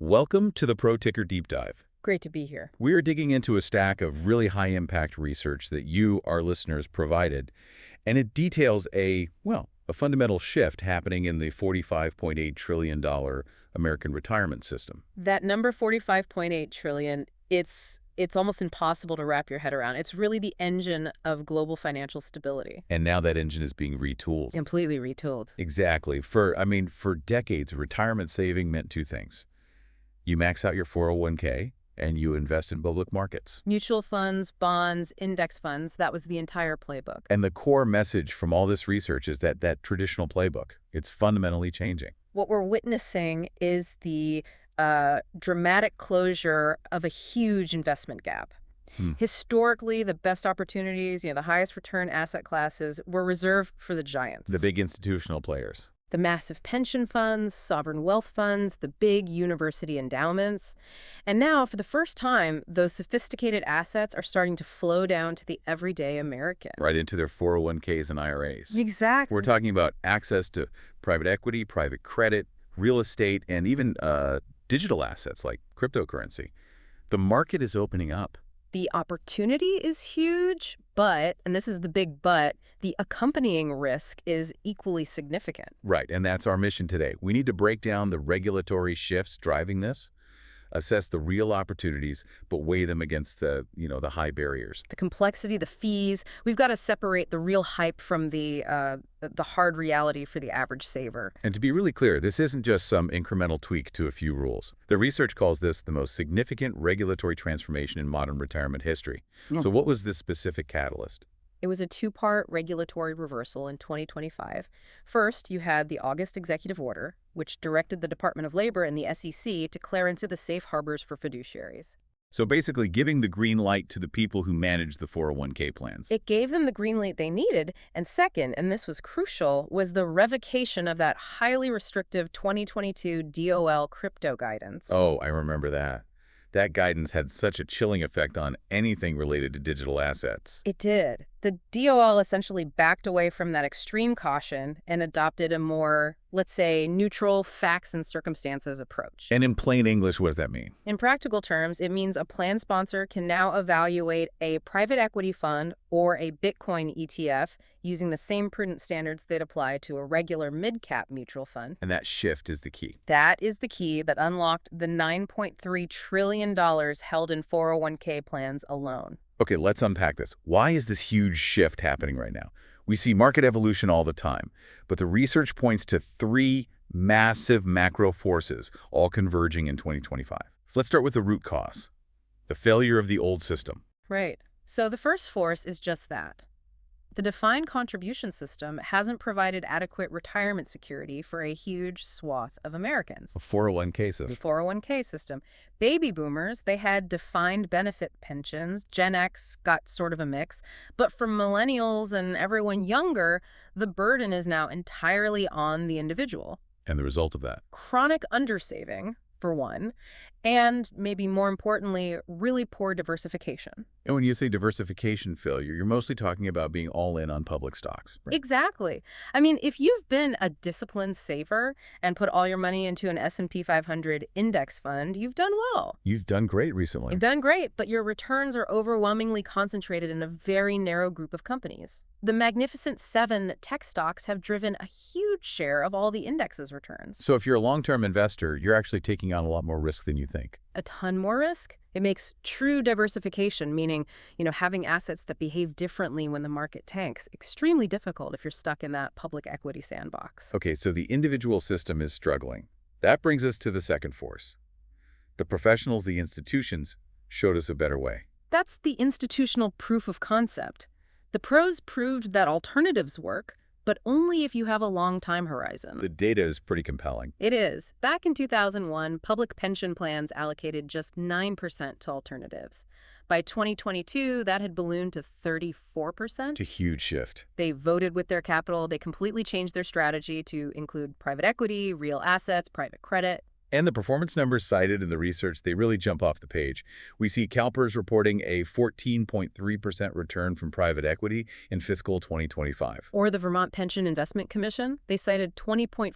Welcome to the Pro Ticker Deep Dive. Great to be here. We are digging into a stack of really high-impact research that you, our listeners, provided, and it details a fundamental shift happening in the $45.8 trillion American retirement system. That number 45.8 trillion, it's almost impossible to wrap your head around. It's really the engine of global financial stability. And now that engine is being retooled. Completely retooled. Exactly. For decades, retirement saving meant two things. You max out your 401k, and you invest in public markets. Mutual funds, bonds, index funds, that was the entire playbook. And the core message from all this research is that traditional playbook, it's fundamentally changing. What we're witnessing is the dramatic closure of a huge investment gap. Historically, the best opportunities, the highest return asset classes were reserved for the giants. The big institutional players. The massive pension funds, sovereign wealth funds, the big university endowments. And now, for the first time, those sophisticated assets are starting to flow down to the everyday American. Right into their 401ks and IRAs. Exactly. We're talking about access to private equity, private credit, real estate, and even digital assets like cryptocurrency. The market is opening up. The opportunity is huge, but, and this is the big but, the accompanying risk is equally significant. Right, and that's our mission today. We need to break down the regulatory shifts driving this, assess the real opportunities, but weigh them against the high barriers. The complexity, the fees, we've got to separate the real hype from the hard reality for the average saver. And to be really clear, this isn't just some incremental tweak to a few rules. The research calls this the most significant regulatory transformation in modern retirement history. So what was this specific catalyst? It was a two-part regulatory reversal in 2025. First, you had the August executive order, which directed the Department of Labor and the SEC to clear into the safe harbors for fiduciaries. So basically giving the green light to the people who manage the 401k plans. It gave them the green light they needed. And second, and this was crucial, was the revocation of that highly restrictive 2022 DOL crypto guidance. Oh, I remember that. That guidance had such a chilling effect on anything related to digital assets. It did. The DOL essentially backed away from that extreme caution and adopted a more, let's say, neutral facts and circumstances approach. And in plain English, what does that mean? In practical terms, it means a plan sponsor can now evaluate a private equity fund or a Bitcoin ETF using the same prudent standards that apply to a regular mid-cap mutual fund. And that shift is the key. That is the key that unlocked the $9.3 trillion held in 401k plans alone. Okay, let's unpack this. Why is this huge shift happening right now? We see market evolution all the time, but the research points to three massive macro forces all converging in 2025. Let's start with the root cause, the failure of the old system. Right. So the first force is just that. The defined contribution system hasn't provided adequate retirement security for a huge swath of Americans. A 401k The system. 401k system. Baby boomers, they had defined benefit pensions. Gen X got sort of a mix. But for millennials and everyone younger, the burden is now entirely on the individual. And the result of that. Chronic undersaving, for one, and maybe more importantly, really poor diversification. And when you say diversification failure, you're mostly talking about being all in on public stocks. Right? Exactly. I mean, if you've been a disciplined saver and put all your money into an S&P 500 index fund, you've done well. You've done great recently. You've done great, but your returns are overwhelmingly concentrated in a very narrow group of companies. The Magnificent Seven tech stocks have driven a huge share of all the index's returns. So if you're a long-term investor, you're actually taking on a lot more risk than you think. A ton more risk. It makes true diversification, meaning, having assets that behave differently when the market tanks, extremely difficult if you're stuck in that public equity sandbox. Okay, so the individual system is struggling. That brings us to the second force. The professionals, the institutions, showed us a better way. That's the institutional proof of concept. The pros proved that alternatives work, but only if you have a long time horizon. The data is pretty compelling. It is. Back in 2001, public pension plans allocated just 9% to alternatives. By 2022, that had ballooned to 34%. It's a huge shift. They voted with their capital. They completely changed their strategy to include private equity, real assets, private credit. And the performance numbers cited in the research, they really jump off the page. We see CalPERS reporting a 14.3% return from private equity in fiscal 2025. Or the Vermont Pension Investment Commission, they cited 20.48%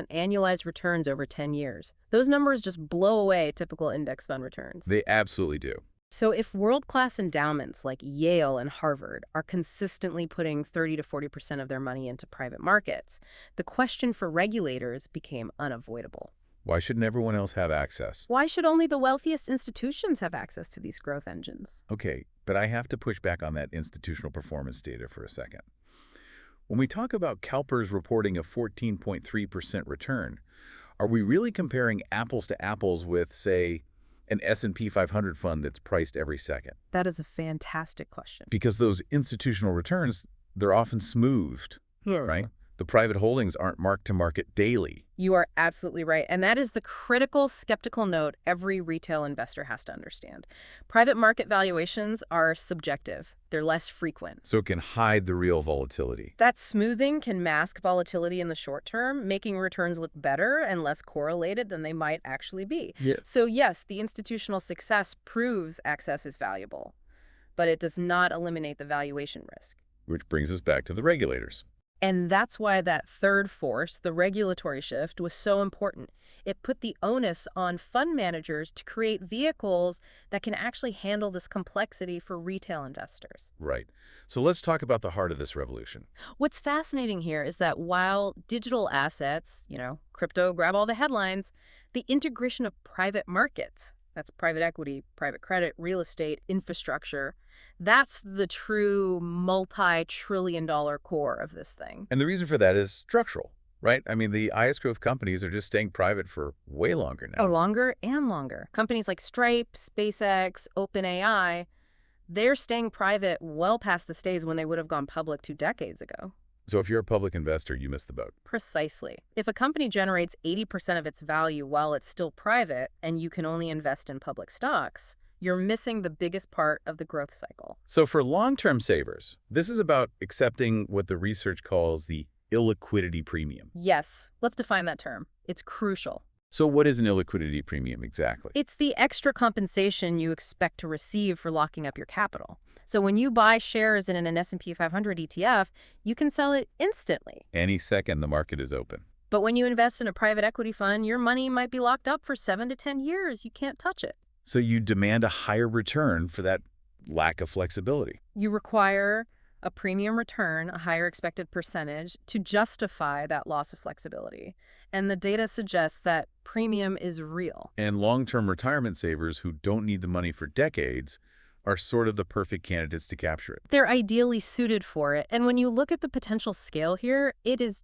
annualized returns over 10 years. Those numbers just blow away typical index fund returns. They absolutely do. So if world-class endowments like Yale and Harvard are consistently putting 30 to 40% of their money into private markets, the question for regulators became unavoidable. Why shouldn't everyone else have access? Why should only the wealthiest institutions have access to these growth engines? Okay, but I have to push back on that institutional performance data for a second. When we talk about CalPERS reporting a 14.3% return, are we really comparing apples to apples with, say, an S&P 500 fund that's priced every second? That is a fantastic question. Because those institutional returns, they're often smoothed, right? The private holdings aren't marked to market daily. You are absolutely right. And that is the critical skeptical note every retail investor has to understand. Private market valuations are subjective. They're less frequent. So it can hide the real volatility. That smoothing can mask volatility in the short term, making returns look better and less correlated than they might actually be. Yeah. So yes, the institutional success proves access is valuable, but it does not eliminate the valuation risk. Which brings us back to the regulators. And that's why that third force, the regulatory shift, was so important. It put the onus on fund managers to create vehicles that can actually handle this complexity for retail investors. Right. So let's talk about the heart of this revolution. What's fascinating here is that while digital assets, crypto grab all the headlines, the integration of private markets, that's private equity, private credit, real estate, infrastructure, that's the true multi-trillion-dollar core of this thing. And the reason for that is structural, right? I mean, the highest growth companies are just staying private for way longer now. Oh, longer and longer. Companies like Stripe, SpaceX, OpenAI, they're staying private well past the stage when they would have gone public 2 decades ago. So if you're a public investor, you missed the boat. Precisely. If a company generates 80% of its value while it's still private and you can only invest in public stocks, you're missing the biggest part of the growth cycle. So for long-term savers, this is about accepting what the research calls the illiquidity premium. Yes, let's define that term. It's crucial. So what is an illiquidity premium exactly? It's the extra compensation you expect to receive for locking up your capital. So when you buy shares in an S&P 500 ETF, you can sell it instantly. Any second the market is open. But when you invest in a private equity fund, your money might be locked up for 7 to 10 years. You can't touch it. So you demand a higher return for that lack of flexibility. You require a premium return, a higher expected percentage, to justify that loss of flexibility. And the data suggests that premium is real. And long-term retirement savers who don't need the money for decades are sort of the perfect candidates to capture it. They're ideally suited for it. And when you look at the potential scale here, it's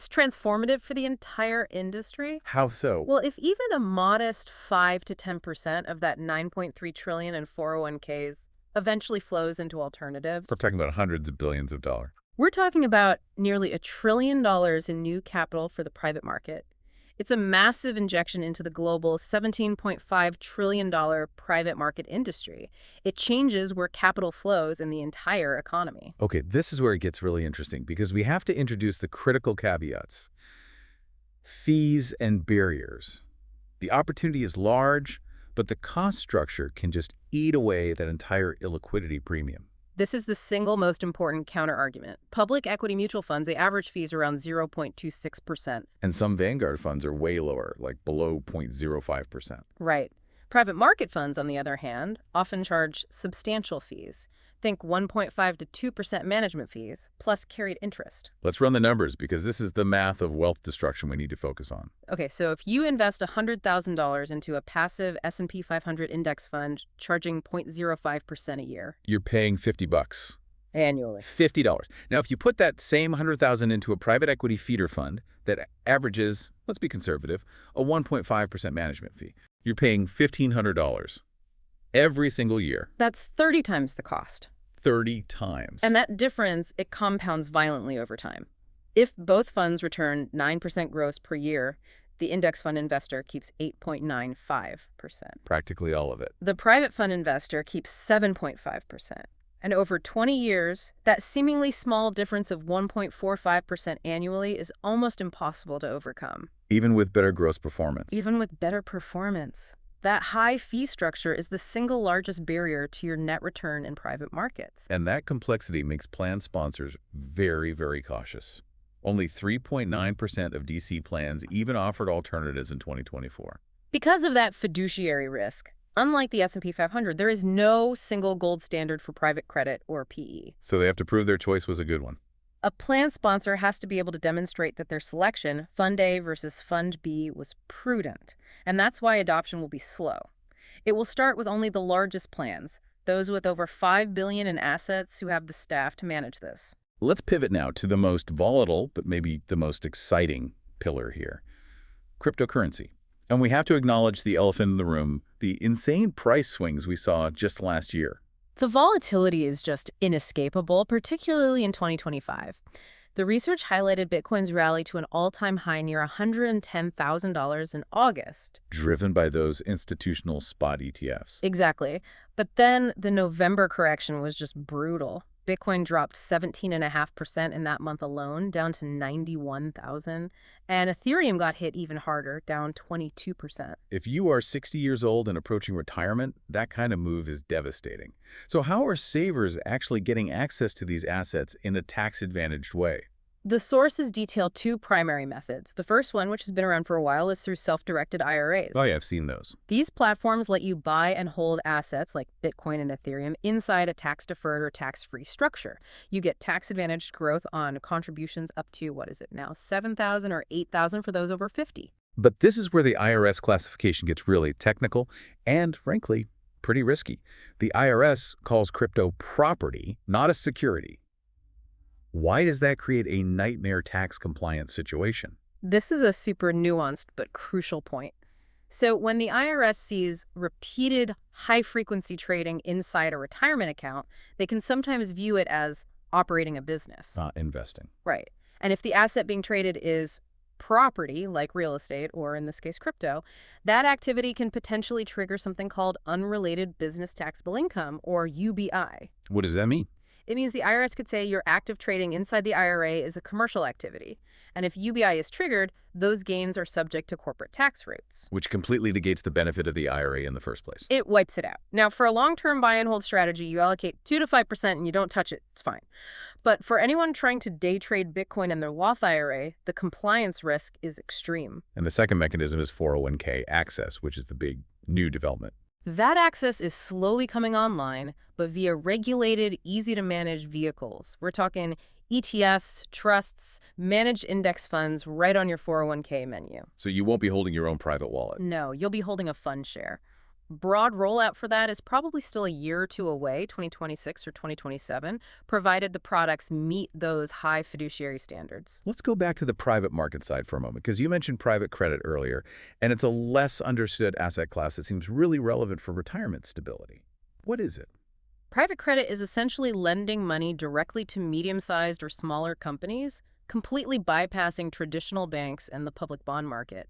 transformative for the entire industry. How so? Well, if even a modest 5 to 10% of that $9.3 trillion in 401ks eventually flows into alternatives. We're talking about hundreds of billions of dollars. We're talking about nearly $1 trillion in new capital for the private market. It's a massive injection into the global $17.5 trillion private market industry. It changes where capital flows in the entire economy. Okay, this is where it gets really interesting because we have to introduce the critical caveats. Fees and barriers. The opportunity is large, but the cost structure can just eat away that entire illiquidity premium. This is the single most important counterargument. Public equity mutual funds, the average fee is around 0.26%. And some Vanguard funds are way lower, like below 0.05%. Right. Private market funds, on the other hand, often charge substantial fees. Think 1.5 to 2% management fees, plus carried interest. Let's run the numbers because this is the math of wealth destruction we need to focus on. Okay, so if you invest $100,000 into a passive S&P 500 index fund charging 0.05% a year. You're paying $50. Annually. $50. Now, if you put that same $100,000 into a private equity feeder fund that averages, let's be conservative, a 1.5% management fee, you're paying $1,500 every single year. That's 30 times the cost. 30 times. And that difference, it compounds violently over time. If both funds return 9% gross per year, the index fund investor keeps 8.95%. Practically all of it. The private fund investor keeps 7.5%. And over 20 years, that seemingly small difference of 1.45% annually is almost impossible to overcome. Even with better gross performance. Even with better performance. That high fee structure is the single largest barrier to your net return in private markets. And that complexity makes plan sponsors very, very cautious. Only 3.9% of DC plans even offered alternatives in 2024. Because of that fiduciary risk, unlike the S&P 500, there is no single gold standard for private credit or PE. So they have to prove their choice was a good one. A plan sponsor has to be able to demonstrate that their selection, Fund A versus Fund B, was prudent, and that's why adoption will be slow. It will start with only the largest plans, those with over $5 billion in assets who have the staff to manage this. Let's pivot now to the most volatile, but maybe the most exciting pillar here, cryptocurrency. And we have to acknowledge the elephant in the room, the insane price swings we saw just last year. The volatility is just inescapable, particularly in 2025. The research highlighted Bitcoin's rally to an all-time high near $110,000 in August. Driven by those institutional spot ETFs. Exactly. But then the November correction was just brutal. Bitcoin dropped 17.5% in that month alone, down to 91,000. And Ethereum got hit even harder, down 22%. If you are 60 years old and approaching retirement, that kind of move is devastating. So how are savers actually getting access to these assets in a tax-advantaged way? The sources detail two primary methods. The first one, which has been around for a while, is through self-directed IRAs. Oh yeah, I've seen those. These platforms let you buy and hold assets like Bitcoin and Ethereum inside a tax-deferred or tax-free structure. You get tax-advantaged growth on contributions up to, what is it now, $7,000 or $8,000 for those over 50. But this is where the IRS classification gets really technical and, frankly, pretty risky. The IRS calls crypto property, not a security. Why does that create a nightmare tax compliance situation? This is a super nuanced but crucial point. So when the IRS sees repeated high-frequency trading inside a retirement account, they can sometimes view it as operating a business. Not investing. Right. And if the asset being traded is property, like real estate, or in this case, crypto, that activity can potentially trigger something called unrelated business taxable income, or UBI. What does that mean? It means the IRS could say your active trading inside the IRA is a commercial activity. And if UBI is triggered, those gains are subject to corporate tax rates. Which completely negates the benefit of the IRA in the first place. It wipes it out. Now, for a long-term buy and hold strategy, you allocate 2 to 5% and you don't touch it. It's fine. But for anyone trying to day trade Bitcoin in their Roth IRA, the compliance risk is extreme. And the second mechanism is 401k access, which is the big new development. That access is slowly coming online, but via regulated, easy-to-manage vehicles. We're talking ETFs, trusts, managed index funds right on your 401k menu. So you won't be holding your own private wallet. No, you'll be holding a fund share. Broad rollout for that is probably still a year or two away, 2026 or 2027, provided the products meet those high fiduciary standards. Let's go back to the private market side for a moment, because you mentioned private credit earlier, and it's a less understood asset class that seems really relevant for retirement stability. What is it? Private credit is essentially lending money directly to medium-sized or smaller companies, completely bypassing traditional banks and the public bond market.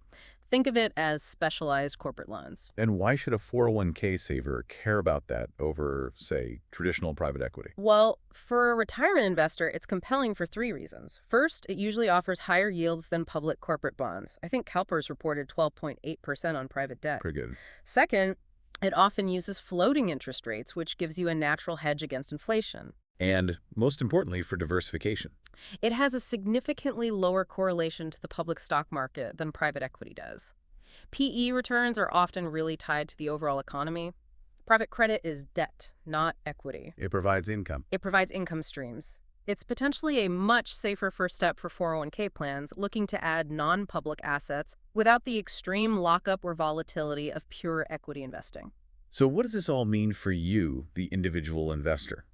Think of it as specialized corporate loans. And why should a 401k saver care about that over, say, traditional private equity? Well, for a retirement investor, it's compelling for 3 reasons. First, it usually offers higher yields than public corporate bonds. I think CalPERS reported 12.8% on private debt. Pretty good. Second, it often uses floating interest rates, which gives you a natural hedge against inflation. And most importantly, for diversification. It has a significantly lower correlation to the public stock market than private equity does. PE returns are often really tied to the overall economy. Private credit is debt, not equity. It provides income. It provides income streams. It's potentially a much safer first step for 401k plans looking to add non-public assets without the extreme lockup or volatility of pure equity investing. So what does this all mean for you, the individual investor?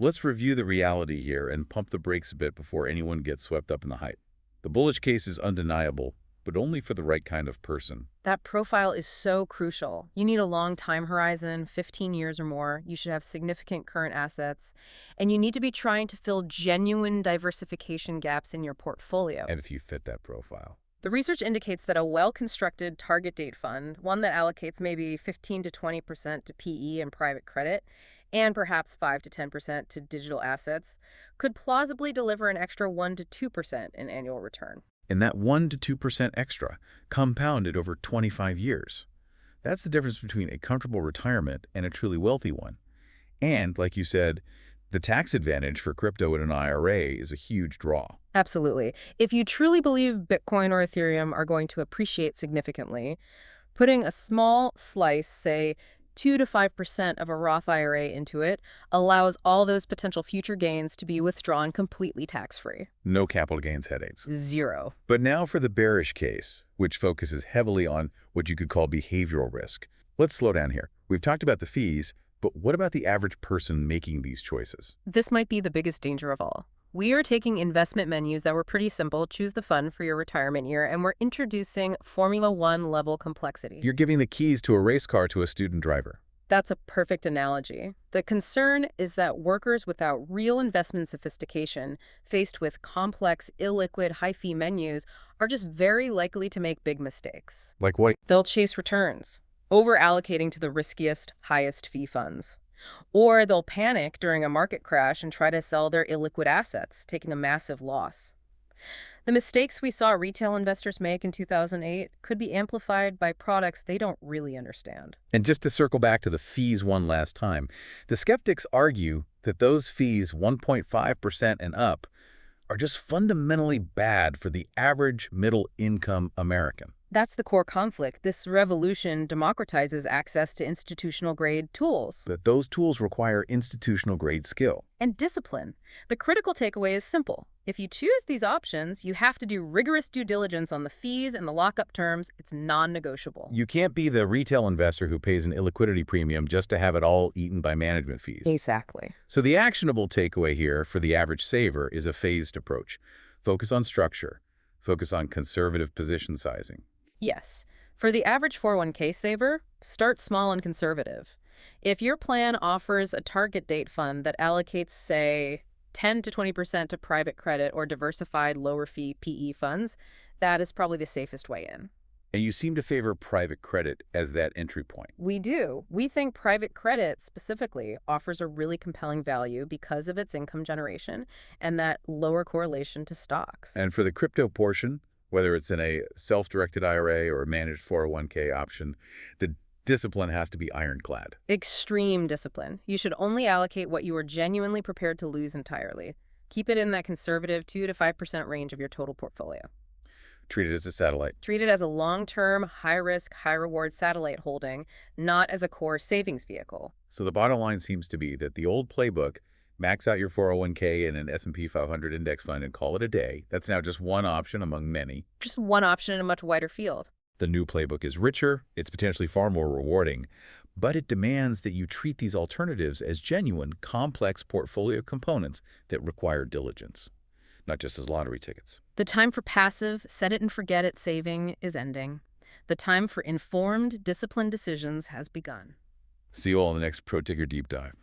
Let's review the reality here and pump the brakes a bit before anyone gets swept up in the hype. The bullish case is undeniable, but only for the right kind of person. That profile is so crucial. You need a long time horizon, 15 years or more. You should have significant current assets, and you need to be trying to fill genuine diversification gaps in your portfolio. And if you fit that profile. The research indicates that a well-constructed target date fund, one that allocates maybe 15 to 20% to PE and private credit, and perhaps 5 to 10% to digital assets, could plausibly deliver an extra 1 to 2% in annual return. And that 1 to 2% extra, compounded over 25 years. That's the difference between a comfortable retirement and a truly wealthy one. And, like you said, the tax advantage for crypto in an IRA is a huge draw. Absolutely. If you truly believe Bitcoin or Ethereum are going to appreciate significantly, putting a small slice, say 2 to 5% of a Roth IRA into it, allows all those potential future gains to be withdrawn completely tax-free. No capital gains headaches. Zero. But now for the bearish case, which focuses heavily on what you could call behavioral risk. Let's slow down here. We've talked about the fees, but what about the average person making these choices? This might be the biggest danger of all. We are taking investment menus that were pretty simple, choose the fund for your retirement year, and we're introducing Formula One level complexity. You're giving the keys to a race car to a student driver. That's a perfect analogy. The concern is that workers without real investment sophistication, faced with complex, illiquid, high-fee menus, are just very likely to make big mistakes. Like what? They'll chase returns, over-allocating to the riskiest, highest-fee funds. Or they'll panic during a market crash and try to sell their illiquid assets, taking a massive loss. The mistakes we saw retail investors make in 2008 could be amplified by products they don't really understand. And just to circle back to the fees one last time, the skeptics argue that those fees 1.5% and up are just fundamentally bad for the average middle-income American. That's the core conflict. This revolution democratizes access to institutional-grade tools. That those tools require institutional-grade skill. And discipline. The critical takeaway is simple. If you choose these options, you have to do rigorous due diligence on the fees and the lockup terms. It's non-negotiable. You can't be the retail investor who pays an illiquidity premium just to have it all eaten by management fees. Exactly. So the actionable takeaway here for the average saver is a phased approach. Focus on structure. Focus on conservative position sizing. Yes. For the average 401k saver, start small and conservative. If your plan offers a target date fund that allocates, say, 10 to 20% to private credit or diversified lower-fee PE funds, that is probably the safest way in. And you seem to favor private credit as that entry point. We do. We think private credit specifically offers a really compelling value because of its income generation and that lower correlation to stocks. And for the crypto portion, whether it's in a self-directed IRA or a managed 401k option, the discipline has to be ironclad. Extreme discipline. You should only allocate what you are genuinely prepared to lose entirely. Keep it in that conservative 2 to 5% range of your total portfolio. Treat it as a satellite. Treat it as a long-term, high-risk, high-reward satellite holding, not as a core savings vehicle. So the bottom line seems to be that the old playbook, max out your 401k in an S&P 500 index fund and call it a day, that's now just one option among many. Just one option in a much wider field. The new playbook is richer, it's potentially far more rewarding, but it demands that you treat these alternatives as genuine, complex portfolio components that require diligence, not just as lottery tickets. The time for passive, set-it-and-forget-it saving is ending. The time for informed, disciplined decisions has begun. See you all in the next Pro Ticker Deep Dive.